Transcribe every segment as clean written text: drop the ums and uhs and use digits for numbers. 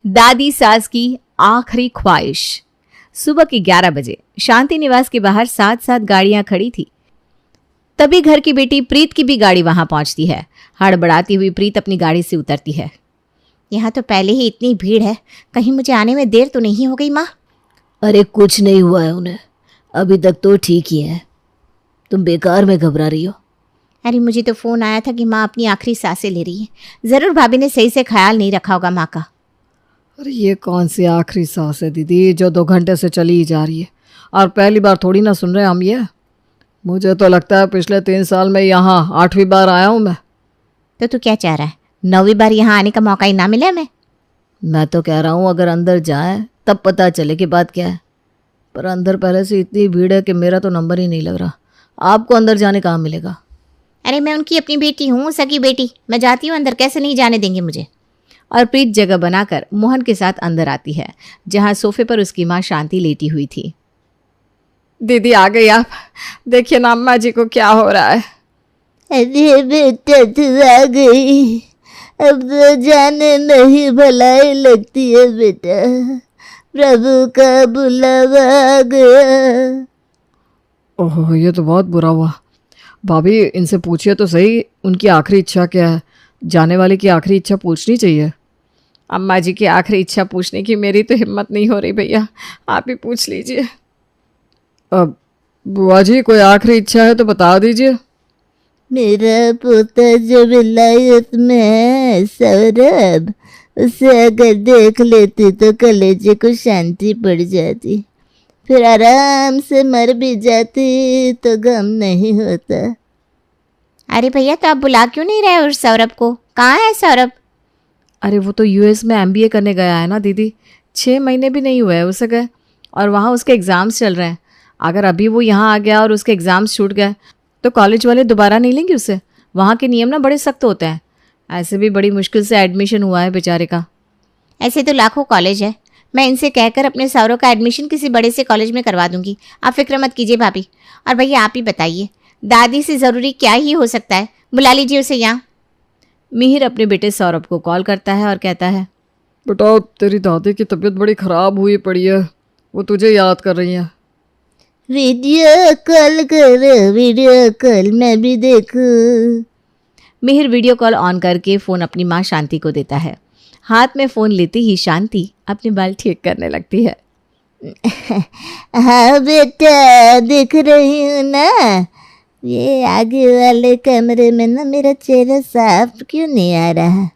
दादी सास की आखिरी ख्वाहिश। सुबह के 11 बजे शांति निवास के बाहर 7-7 गाड़ियां खड़ी थी। तभी घर की बेटी प्रीत की भी गाड़ी वहां पहुंचती है। हड़बड़ाती हुई प्रीत अपनी गाड़ी से उतरती है। यहाँ तो पहले ही इतनी भीड़ है, कहीं मुझे आने में देर तो नहीं हो गई माँ? अरे कुछ नहीं हुआ है उन्हें, अभी तक तो ठीक ही है। तुम बेकार में घबरा रही हो। अरे मुझे तो फ़ोन आया था कि माँ अपनी आखिरी सांसें ले रही है। ज़रूर भाभी ने सही से ख्याल नहीं रखा होगा माँ का। अरे ये कौन सी आखिरी सांस है दीदी जो 2 घंटे से चली ही जा रही है, और पहली बार थोड़ी ना सुन रहे हम ये। मुझे तो लगता है पिछले 3 साल में यहाँ 8वीं बार आया हूँ मैं। तो तू क्या चाह रहा है, 9वीं बार यहाँ आने का मौका ही ना मिले हमें? मैं तो कह रहा हूँ अगर अंदर जाए तब पता चले कि बात क्या है, पर अंदर पहले से इतनी भीड़ है कि मेरा तो नंबर ही नहीं लग रहा। आपको अंदर जाने कहाँ मिलेगा? अरे मैं उनकी अपनी बेटी हूँ, सगी बेटी। मैं जाती हूँ अंदर, कैसे नहीं जाने देंगे मुझे? और प्रीत जगह बनाकर मोहन के साथ अंदर आती है, जहां सोफे पर उसकी मां शांति लेटी हुई थी। दीदी आ गई आप, देखिए ना अम्मा जी को क्या हो रहा है। अरे बेटा तू आ गई, अब तो जाने नहीं भलाई लगती है बेटा, प्रभु का बुलावा आ गया। ओह ये तो बहुत बुरा हुआ। भाभी इनसे पूछिए तो सही उनकी आखिरी इच्छा क्या है। जाने वाले की आखिरी इच्छा पूछनी चाहिए। अम्मा जी की आखिरी इच्छा पूछने की मेरी तो हिम्मत नहीं हो रही भैया, आप ही पूछ लीजिए। अब बुआ जी कोई आखिरी इच्छा है तो बता दीजिए। मेरा पोता जो विलायत में है सौरभ, उसे अगर देख लेती तो कलेजे को शांति पड़ जाती, फिर आराम से मर भी जाती तो गम नहीं होता। अरे भैया तो आप बुला क्यों नहीं रहे उस सौरभ को? कहाँ है सौरभ? अरे वो तो यूएस में एमबीए करने गया है ना दीदी, 6 महीने भी नहीं हुए हैं उसे गए, और वहाँ उसके एग्ज़ाम्स चल रहे हैं। अगर अभी वो यहाँ आ गया और उसके एग्ज़ाम्स छूट गए तो कॉलेज वाले दोबारा नहीं लेंगे उसे। वहाँ के नियम ना बड़े सख्त होते हैं। ऐसे भी बड़ी मुश्किल से एडमिशन हुआ है बेचारे का। ऐसे तो लाखों कॉलेज है, मैं इनसे कहकर अपने सौरभ का एडमिशन किसी बड़े से कॉलेज में करवा दूंगी। आप फिक्र मत कीजिए भाभी। और भैया आप ही बताइए, दादी से ज़रूरी क्या ही हो सकता है? बुला लीजिए उसे यहाँ। मिहिर अपने बेटे सौरभ को कॉल करता है और कहता है, बेटा तेरी दादी की तबीयत बड़ी ख़राब हुई पड़ी है, वो तुझे याद कर रही है। वीडियो कॉल करो, वीडियो कॉल मैं भी देखूं। मिहिर वीडियो कॉल ऑन करके फ़ोन अपनी माँ शांति को देता है। हाथ में फ़ोन लेते ही शांति अपने बाल ठीक करने लगती है। हाँ बेटा दिख रही हूँ ना। ये आगे वाले कमरे में ना मेरा चेहरा साफ क्यों नहीं आ रहा?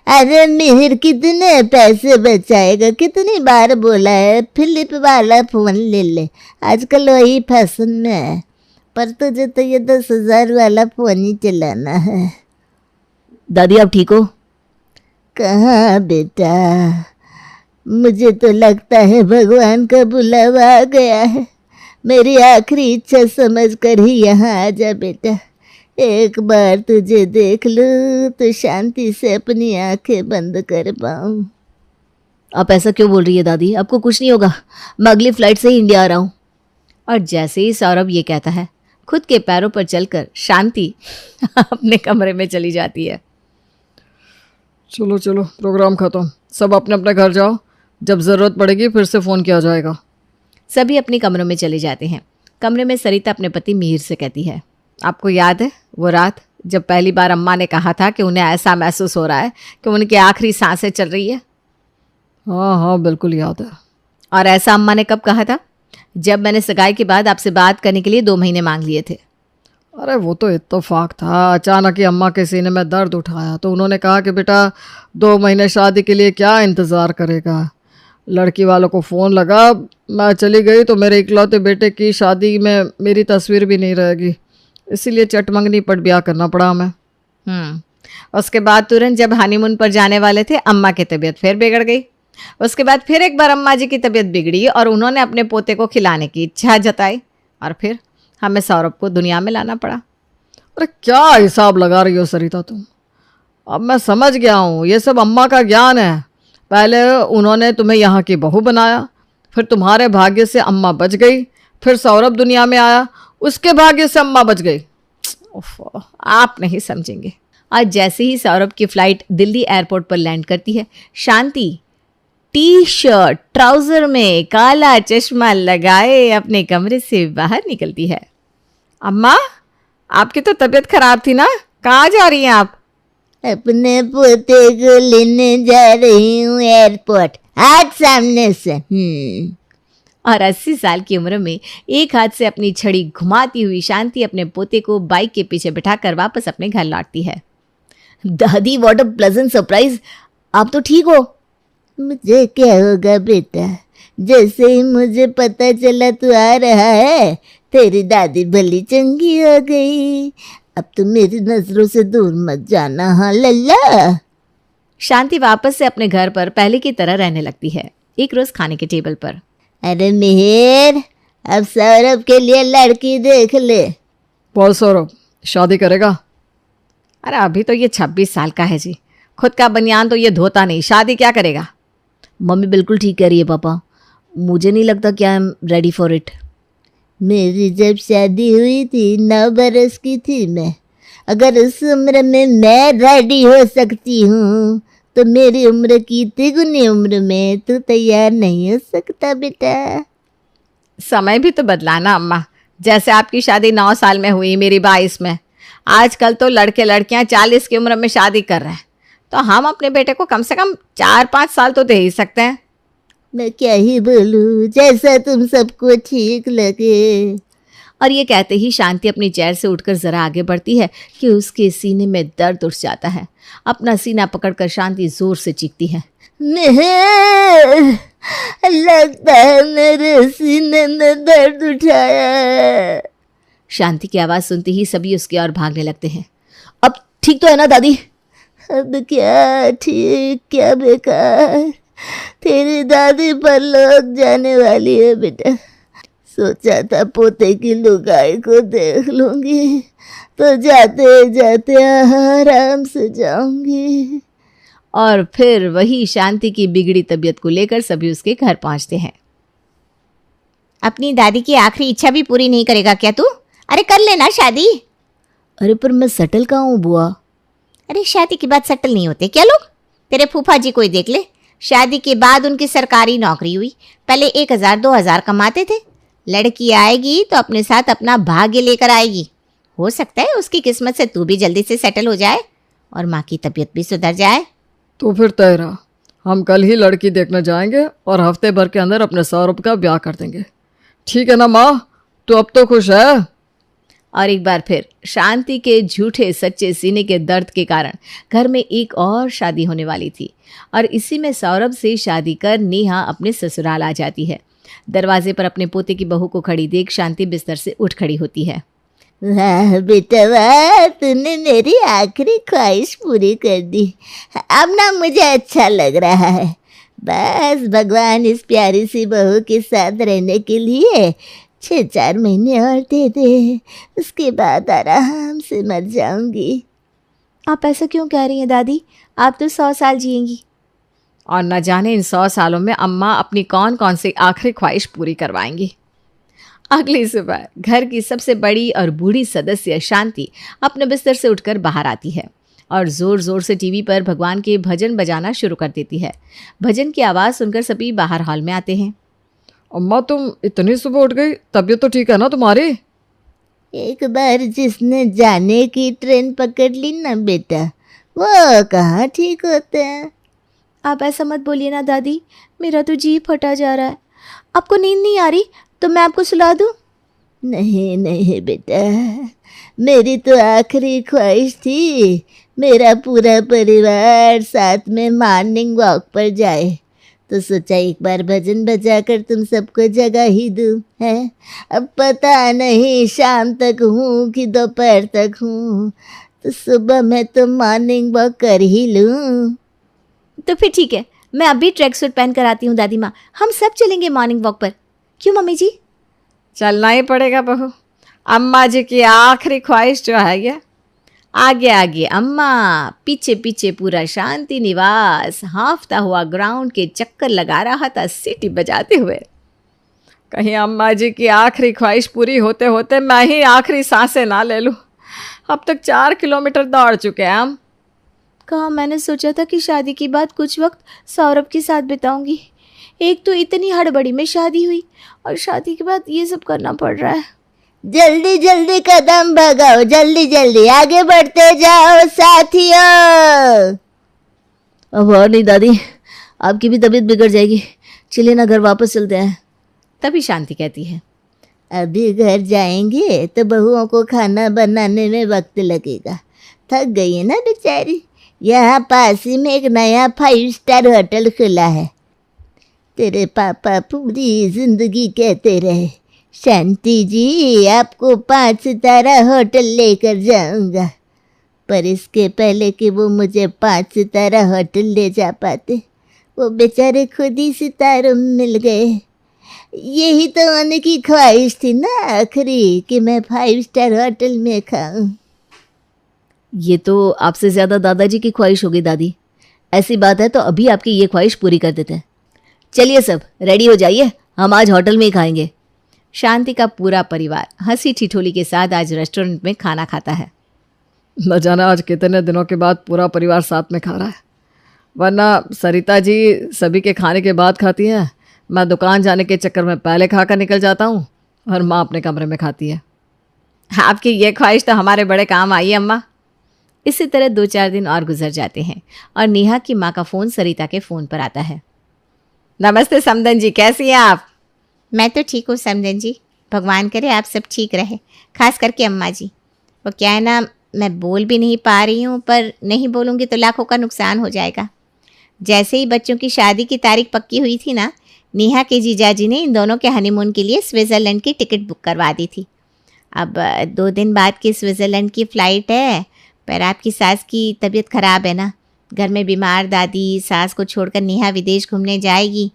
अरे मिहिर कितने पैसे बचाएगा, कितनी बार बोला है फिलिप वाला फ़ोन ले ले, आजकल वही फैशन में है, पर तुझे तो ये 10,000 वाला फ़ोन ही चलाना है। दादी आप ठीक हो? कहाँ बेटा, मुझे तो लगता है भगवान का बुलावा आ गया है। मेरी आखिरी इच्छा समझ कर ही यहाँ आ जा बेटा। एक बार तुझे देख लूँ तो शांति से अपनी आंखें बंद कर पाऊँ। आप ऐसा क्यों बोल रही है दादी? आपको कुछ नहीं होगा, मैं अगली फ्लाइट से ही इंडिया आ रहा हूँ। और जैसे ही सौरभ ये कहता है, खुद के पैरों पर चलकर शांति अपने कमरे में चली जाती है। चलो चलो प्रोग्राम ख़त्म, सब अपने अपने घर जाओ, जब ज़रूरत पड़ेगी फिर से फ़ोन किया जाएगा। सभी अपने कमरों में चले जाते हैं। कमरे में सरिता अपने पति मिहिर से कहती है, आपको याद है वो रात जब पहली बार अम्मा ने कहा था कि उन्हें ऐसा महसूस हो रहा है कि उनकी आखिरी सांसें चल रही है? हाँ हाँ बिल्कुल याद है। और ऐसा अम्मा ने कब कहा था? जब मैंने सगाई के बाद आपसे बात करने के लिए 2 महीने मांग लिए थे। अरे वो तो इत्तेफाक था, अचानक ही अम्मा के सीने में दर्द उठाया तो उन्होंने कहा कि बेटा 2 महीने शादी के लिए क्या इंतज़ार करेगा। लड़की वालों को फ़ोन लगा, मैं चली गई तो मेरे इकलौते बेटे की शादी में मेरी तस्वीर भी नहीं रहेगी, इसीलिए चटमंगनी पर ब्याह करना पड़ा हमें। उसके बाद तुरंत जब हनीमून पर जाने वाले थे अम्मा की तबीयत फिर बिगड़ गई। उसके बाद फिर एक बार अम्मा जी की तबीयत बिगड़ी और उन्होंने अपने पोते को खिलाने की इच्छा जताई, और फिर हमें सौरभ को दुनिया में लाना पड़ा। अरे क्या हिसाब लगा रही हो सरिता तुम? अब मैं समझ गया हूँ, ये सब अम्मा का ज्ञान है। पहले उन्होंने तुम्हें यहाँ की बहू बनाया, फिर तुम्हारे भाग्य से अम्मा बच गई, फिर सौरभ दुनिया में आया, उसके भाग्य से अम्मा बच गई। आप नहीं समझेंगे। और जैसे ही सौरभ की फ्लाइट दिल्ली एयरपोर्ट पर लैंड करती है, शांति टी शर्ट ट्राउजर में काला चश्मा लगाए अपने कमरे से बाहर निकलती है। अम्मा, आपकी तो तबीयत खराब थी ना, कहाँ जा रही हैं आप? अपने पोते को लेने जा रही हूँ एयरपोर्ट, आज सामने से। और 80 साल की उम्र में एक हाथ से अपनी छड़ी घुमाती हुई शांति अपने पोते को बाइक के पीछे बिठाकर वापस अपने घर लौटती है। दादी, व्हाट अ प्लेजेंट सरप्राइज, आप तो ठीक हो? मुझे क्या होगा बेटा, जैसे ही मुझे पता चला तू आ रहा है तेरी दादी भली चंगी हो गई। अब तो मेरी नजरों से दूर मत जाना, हाँ लल्ला। शांति वापस से अपने घर पर पहले की तरह रहने लगती है। एक रोज खाने के टेबल पर, अरे मिहिर, अब सौरभ के लिए लड़की देख ले। बोल सौरभ, शादी करेगा? अरे अभी तो ये 26 साल का है जी, खुद का बनियान तो ये धोता नहीं, शादी क्या करेगा? मम्मी बिल्कुल ठीक कह रही है पापा, मुझे नहीं लगता कि I am ready for it. मेरी जब शादी हुई थी 9 बरस की थी मैं। अगर उस उम्र में मैं रेडी हो सकती हूँ तो मेरी उम्र की तिगुनी उम्र में तू तैयार नहीं हो सकता बेटा। समय भी तो बदला ना अम्मा, जैसे आपकी शादी 9 साल में हुई, मेरी 22 में। आजकल तो लड़के लड़कियां 40 की उम्र में शादी कर रहे हैं, तो हम अपने बेटे को कम से कम 4-5 साल तो दे ही सकते हैं। मैं क्या ही बोलूँ, जैसा तुम सबको ठीक लगे। और ये कहते ही शांति अपनी चेयर से उठकर जरा आगे बढ़ती है कि उसके सीने में दर्द उठ जाता है। अपना सीना पकड़कर शांति जोर से चीखती है, लगता है मेरे सीने में दर्द उठाया है। शांति की आवाज़ सुनते ही सभी उसकी ओर भागने लगते हैं। अब ठीक तो है ना दादी? अब क्या ठीक क्या बेकार, तेरी दादी परलोक जाने वाली है बेटा। सोचा था पोते की लुगाई को देख लूंगी तो जाते जाते आराम से जाऊंगी। और फिर वही शांति की बिगड़ी तबीयत को लेकर सभी उसके घर पहुंचते हैं। अपनी दादी की आखिरी इच्छा भी पूरी नहीं करेगा क्या तू? अरे कर लेना शादी। अरे पर मैं सेटल कहाँ हूँ बुआ? अरे शादी के बाद सेटल नहीं होते क्या लोग? तेरे फूफा जी को ही देख ले, शादी के बाद उनकी सरकारी नौकरी हुई, पहले 1000-2000 कमाते थे। लड़की आएगी तो अपने साथ अपना भाग्य लेकर आएगी। हो सकता है उसकी किस्मत से तू भी जल्दी से सेटल हो जाए और माँ की तबीयत भी सुधर जाए। तो फिर तय रहा, हम कल ही लड़की देखने जाएंगे और हफ्ते भर के अंदर अपने सौरभ का ब्याह कर देंगे। ठीक है ना माँ, तू अब तो खुश है? और एक बार फिर शांति के झूठे सच्चे सीने के दर्द के कारण घर में एक और शादी होने वाली थी और इसी में सौरभ से शादी कर नेहा अपने ससुराल आ जाती है। दरवाजे पर अपने पोते की बहू को खड़ी देख शांति बिस्तर से उठ खड़ी होती है। वाह बेटा वाह, तूने मेरी आखिरी ख्वाहिश पूरी कर दी। अब ना मुझे अच्छा लग रहा है। बस भगवान इस प्यारी सी बहू के साथ रहने के लिए 6-4 महीने और दे दे, उसके बाद आराम से मर जाऊंगी। आप ऐसा क्यों कह रही हैं दादी? आप तो 100 साल जिएंगी। और न जाने इन 100 सालों में अम्मा अपनी कौन कौन सी आखिरी ख्वाहिश पूरी करवाएंगी। अगली सुबह घर की सबसे बड़ी और बूढ़ी सदस्य शांति अपने बिस्तर से उठकर बाहर आती है और ज़ोर ज़ोर से टीवी पर भगवान के भजन बजाना शुरू कर देती है। भजन की आवाज़ सुनकर सभी बाहर हॉल में आते हैं। अम्मा, तुम इतनी सुबह उठ गई, तबीयत तो ठीक है ना तुम्हारी? एक बार जिसने जाने की ट्रेन पकड़ ली ना बेटा, वो कहाँ ठीक होता है। आप ऐसा मत बोलिए ना दादी, मेरा तो जी फटा जा रहा है। आपको नींद नहीं आ रही तो मैं आपको सुला दूँ? नहीं नहीं बेटा, मेरी तो आखिरी ख्वाहिश थी मेरा पूरा परिवार साथ में मॉर्निंग वॉक पर जाए, तो सोचा एक बार भजन बजाकर तुम सबको जगा ही दूँ है। अब पता नहीं शाम तक हूँ कि दोपहर तक हूँ, तो सुबह मैं तो मॉर्निंग वॉक कर ही लूँ। तो फिर ठीक है, मैं अभी ट्रैक सूट पहन कर आती हूँ दादी माँ, हम सब चलेंगे मॉर्निंग वॉक पर। क्यों मम्मी जी? चलना ही पड़ेगा बहू, अम्मा जी की आखिरी ख्वाहिश जो है ये। आगे आगे अम्मा, पीछे पीछे पूरा शांति निवास हाँफता हुआ ग्राउंड के चक्कर लगा रहा था सीटी बजाते हुए। कहीं अम्मा जी की आखिरी ख्वाहिश पूरी होते होते मैं ही आखिरी सांसें ना ले लूँ। अब तक 4 किलोमीटर दौड़ चुके हैं हम। कहाँ मैंने सोचा था कि शादी के बाद कुछ वक्त सौरभ के साथ बिताऊंगी। एक तो इतनी हड़बड़ी में शादी हुई और शादी के बाद ये सब करना पड़ रहा है। जल्दी जल्दी कदम भगाओ, जल्दी जल्दी आगे बढ़ते जाओ साथियों। अब और नहीं दादी, आपकी भी तबीयत बिगड़ जाएगी, चलिए ना घर वापस चलते हैं। तभी शांति कहती है, अभी घर जाएंगे तो बहुओं को खाना बनाने में वक्त लगेगा, थक गई है ना बेचारी। यहाँ पास ही में एक नया 5 स्टार होटल खुला है। तेरे पापा पूरी जिंदगी कहते रहे, शांति जी आपको 5 सितारा होटल लेकर जाऊंगा, पर इसके पहले कि वो मुझे 5 सितारा होटल ले जा पाते, वो बेचारे खुद ही सितारों में मिल गए। यही तो उनकी ख्वाहिश थी ना आखिरी, कि मैं 5 स्टार होटल में खाऊं। ये तो आपसे ज़्यादा दादाजी की ख्वाहिश होगी दादी। ऐसी बात है तो अभी आपकी ये ख्वाहिश पूरी कर देते हैं। चलिए सब रेडी हो जाइए, हम आज होटल में ही खाएंगे। शांति का पूरा परिवार हंसी ठिठोली के साथ आज रेस्टोरेंट में खाना खाता है। न जाने आज कितने दिनों के बाद पूरा परिवार साथ में खा रहा है, वरना सरिता जी सभी के खाने के बाद खाती हैं, मैं दुकान जाने के चक्कर में पहले खा कर निकल जाता हूँ और माँ अपने कमरे में खाती है। आपकी ये ख्वाहिश तो हमारे बड़े काम आई है अम्मा। इसी तरह 2-4 दिन और गुजर जाते हैं और नेहा की माँ का फ़ोन सरिता के फ़ोन पर आता है। नमस्ते समदन जी, कैसी हैं आप? मैं तो ठीक हूँ समदन जी, भगवान करे आप सब ठीक रहे, खास करके अम्मा जी। वो क्या है ना, मैं बोल भी नहीं पा रही हूँ, पर नहीं बोलूँगी तो लाखों का नुकसान हो जाएगा। जैसे ही बच्चों की शादी की तारीख पक्की हुई थी ना, नेहा के जीजाजी ने इन दोनों के हनीमून के लिए स्विट्ज़रलैंड की टिकट बुक करवा दी थी। अब 2 दिन बाद की स्विट्ज़रलैंड की फ़्लाइट है, पर आपकी सास की तबीयत ख़राब है ना, घर में बीमार दादी सास को छोड़कर नेहा विदेश घूमने जाएगी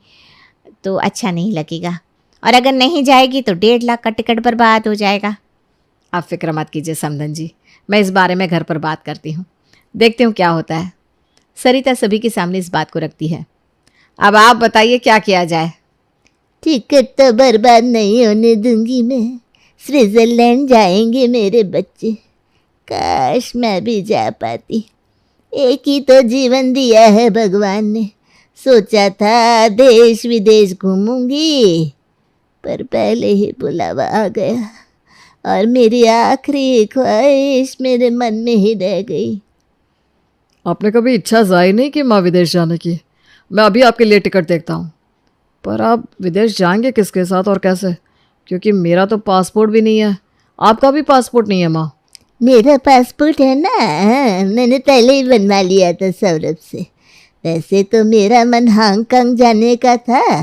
तो अच्छा नहीं लगेगा, और अगर नहीं जाएगी तो 1.5 लाख का टिकट बर्बाद हो जाएगा। आप फिक्र मत कीजिए समदन जी, मैं इस बारे में घर पर बात करती हूँ, देखती हूँ क्या होता है। सरिता सभी के सामने इस बात को रखती है। अब आप बताइए क्या किया जाए। टिकट तो बर्बाद नहीं होने दूंगी मैं, स्विट्जरलैंड जाएंगे मेरे बच्चे। काश मैं भी जा पाती, एक ही तो जीवन दिया है भगवान ने। सोचा था देश विदेश घूमूंगी, पर पहले ही बुलावा आ गया और मेरी आखिरी ख्वाहिश मेरे मन में ही रह गई। आपने कभी इच्छा जाहिर नहीं की माँ विदेश जाने की? मैं अभी आपके लिए टिकट देखता हूँ। पर आप विदेश जाएंगे किसके साथ और कैसे? क्योंकि मेरा तो पासपोर्ट भी नहीं है, आपका भी पासपोर्ट नहीं है माँ। मेरा पासपोर्ट है ना, मैंने पहले ही बनवा लिया था सौरभ से। वैसे तो मेरा मन हांगकांग जाने का था,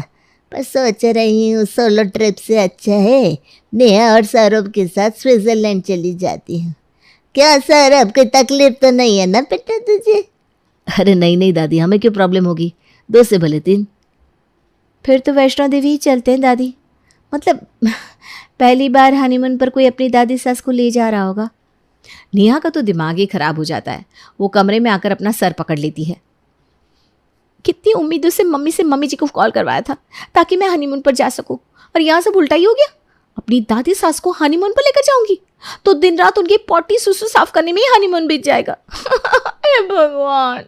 पर सोच रही हूँ सोलो ट्रिप से अच्छा है नेहा और सौरभ के साथ स्विट्जरलैंड चली जाती हूँ। क्या सौरभ, कोई तकलीफ तो नहीं है ना बेटा तुझे? अरे नहीं नहीं दादी, हमें क्यों प्रॉब्लम होगी, 2 से भले 3। फिर तो वैष्णो देवी ही चलते हैं दादी। मतलब पहली बार हनीमून पर कोई अपनी दादी सास को ले जा रहा होगा। नेहा का तो दिमाग ही खराब हो जाता है, वो कमरे में आकर अपना सर पकड़ लेती है। कितनी उम्मीदों से मम्मी जी को कॉल करवाया था ताकि मैं हनीमून पर जा सकूं, और यहाँ सब उल्टा ही हो गया। अपनी दादी सास को हनीमून पर लेकर जाऊंगी तो दिन रात उनकी पॉटी सुसु साफ करने में ही हनीमून बीत जाएगा। हे भगवान।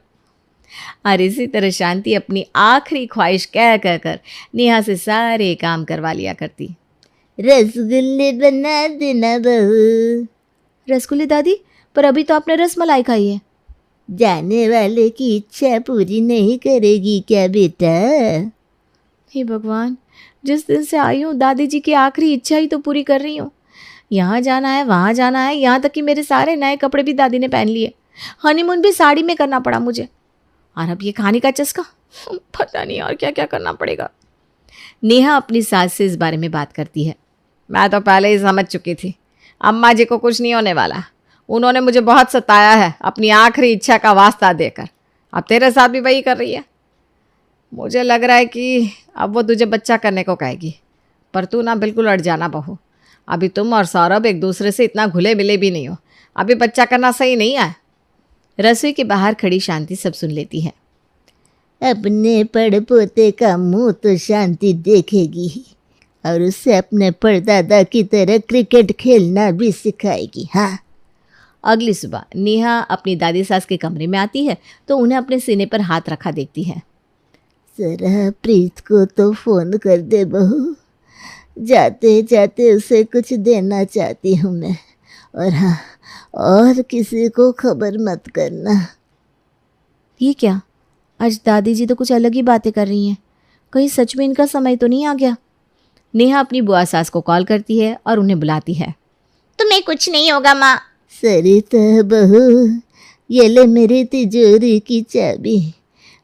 और इसी तरह शांति अपनी आखिरी ख्वाहिश कह कर नेहा से सारे काम करवा लिया करती। रसगुल्ले बना देना बहू। रसगुल्ले दादी, पर अभी तो आपने रसमलाई खाई है। जाने वाले की इच्छा पूरी नहीं करेगी क्या बेटा? हे भगवान, जिस दिन से आई हूँ दादी जी की आखिरी इच्छा ही तो पूरी कर रही हूँ। यहाँ जाना है, वहाँ जाना है, यहाँ तक कि मेरे सारे नए कपड़े भी दादी ने पहन लिए। हनीमून भी साड़ी में करना पड़ा मुझे, और अब ये खाने का चस्का, पता नहीं और क्या क्या करना पड़ेगा। नेहा अपनी सास से इस बारे में बात करती है। मैं तो पहले ही समझ चुकी थी, अम्मा जी को कुछ नहीं होने वाला। उन्होंने मुझे बहुत सताया है अपनी आखिरी इच्छा का वास्ता देकर। अब तेरे साथ भी वही कर रही है। मुझे लग रहा है कि अब वो तुझे बच्चा करने को कहेगी, पर तू ना बिल्कुल अड़ जाना बहू। अभी तुम और सौरभ एक दूसरे से इतना घुले मिले भी नहीं हो, अभी बच्चा करना सही नहीं है। रसोई के बाहर खड़ी शांति सब सुन लेती है। अपने पड़ पोते का मुंह तो शांति देखेगी ही, और उससे अपने परदादा की तरह क्रिकेट खेलना भी सिखाएगी। हाँ, अगली सुबह नेहा अपनी दादी सास के कमरे में आती है तो उन्हें अपने सीने पर हाथ रखा देखती है। जरा प्रीत को तो फ़ोन कर दे बहू, जाते जाते उसे कुछ देना चाहती हूँ मैं। और हाँ, और किसी को खबर मत करना। ये क्या, आज दादी जी तो कुछ अलग ही बातें कर रही हैं। कहीं सच में इनका समय तो नहीं आ गया। नेहा अपनी बुआ सास को कॉल करती है और उन्हें बुलाती है। तुम्हें कुछ नहीं होगा माँ। सरिता बहू, ये ले मेरी तिजोरी की चाबी,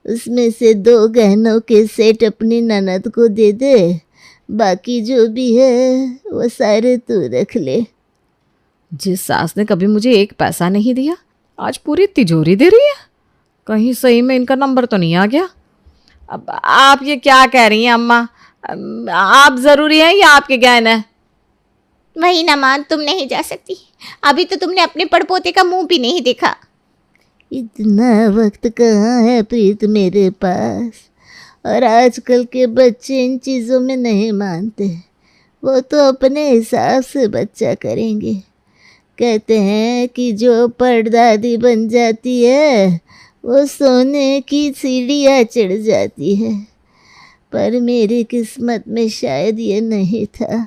उसमें से 2 गहनों के सेट अपनी ननद को दे दे, बाकी जो भी है वो सारे तू रख ले। जिस सास ने कभी मुझे 1 पैसा नहीं दिया, आज पूरी तिजोरी दे रही है। कहीं सही में इनका नंबर तो नहीं आ गया। अब आप ये क्या कह रही हैं अम्मा? आप ज़रूरी हैं या आपके गहने हैं? वही ना माँ, तुम नहीं जा सकती। अभी तो तुमने अपने पड़पोते का मुंह भी नहीं देखा। इतना वक्त कहाँ है प्रीत मेरे पास, और आजकल के बच्चे इन चीज़ों में नहीं मानते। वो तो अपने हिसाब से बच्चा करेंगे। कहते हैं कि जो परदादी बन जाती है वो सोने की सीढ़ियाँ चढ़ जाती है, पर मेरी किस्मत में शायद ये नहीं था।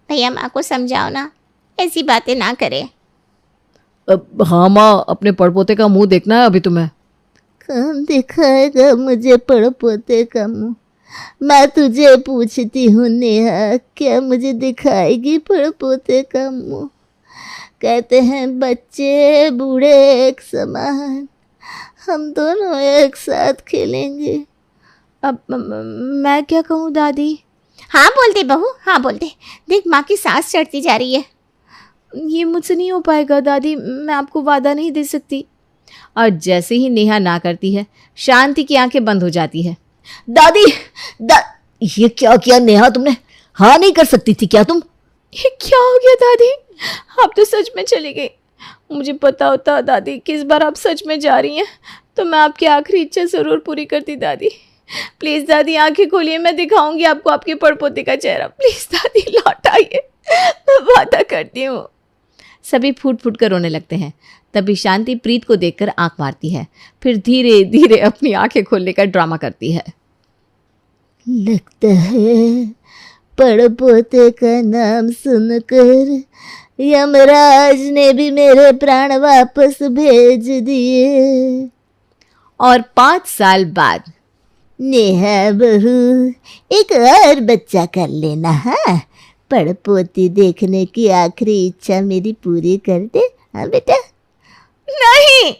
भैया माँ को समझाओ ना, ऐसी बातें ना करे। हाँ माँ, अपने पड़पोते का मुंह देखना है अभी तुम्हें। कौन दिखाएगा मुझे पड़पोते का मुंह? मैं तुझे पूछती हूँ नेहा, क्या मुझे दिखाएगी पड़पोते का मुंह? कहते हैं बच्चे बूढ़े एक समान, हम दोनों एक साथ खेलेंगे। अब मैं क्या कहूँ दादी? हाँ बोलते बहू, हाँ बोलते। देख माँ की सांस चढ़ती जा रही है। ये मुझसे नहीं हो पाएगा दादी, मैं आपको वादा नहीं दे सकती। और जैसे ही नेहा ना करती है, शांति की आंखें बंद हो जाती है। दादी ये क्या किया नेहा तुमने? हाँ नहीं कर सकती थी क्या तुम? ये क्या हो गया दादी? आप तो सच में चली गई। मुझे पता होता दादी कि इस बार आप सच में जा रही हैं तो मैं आपकी आखिरी इच्छा ज़रूर पूरी करती दादी। प्लीज़ दादी आंखें खोलिए, मैं दिखाऊंगी आपको आपके पड़पोते का चेहरा। प्लीज़ दादी लौट आइए, मैं वादा करती हूँ। सभी फूट फूट कर रोने लगते हैं। तभी शांति प्रीत को देखकर आंख मारती है, फिर धीरे धीरे अपनी आंखें खोलने का ड्रामा करती है। लगता है पड़पोते का नाम सुनकर यमराज ने भी मेरे प्राण वापस भेज दिए। और 5 साल बाद नेहा बहू, एक और बच्चा कर लेना। हाँ, पड़पोती देखने की आखिरी इच्छा मेरी पूरी कर दे। हाँ बेटा। नहीं।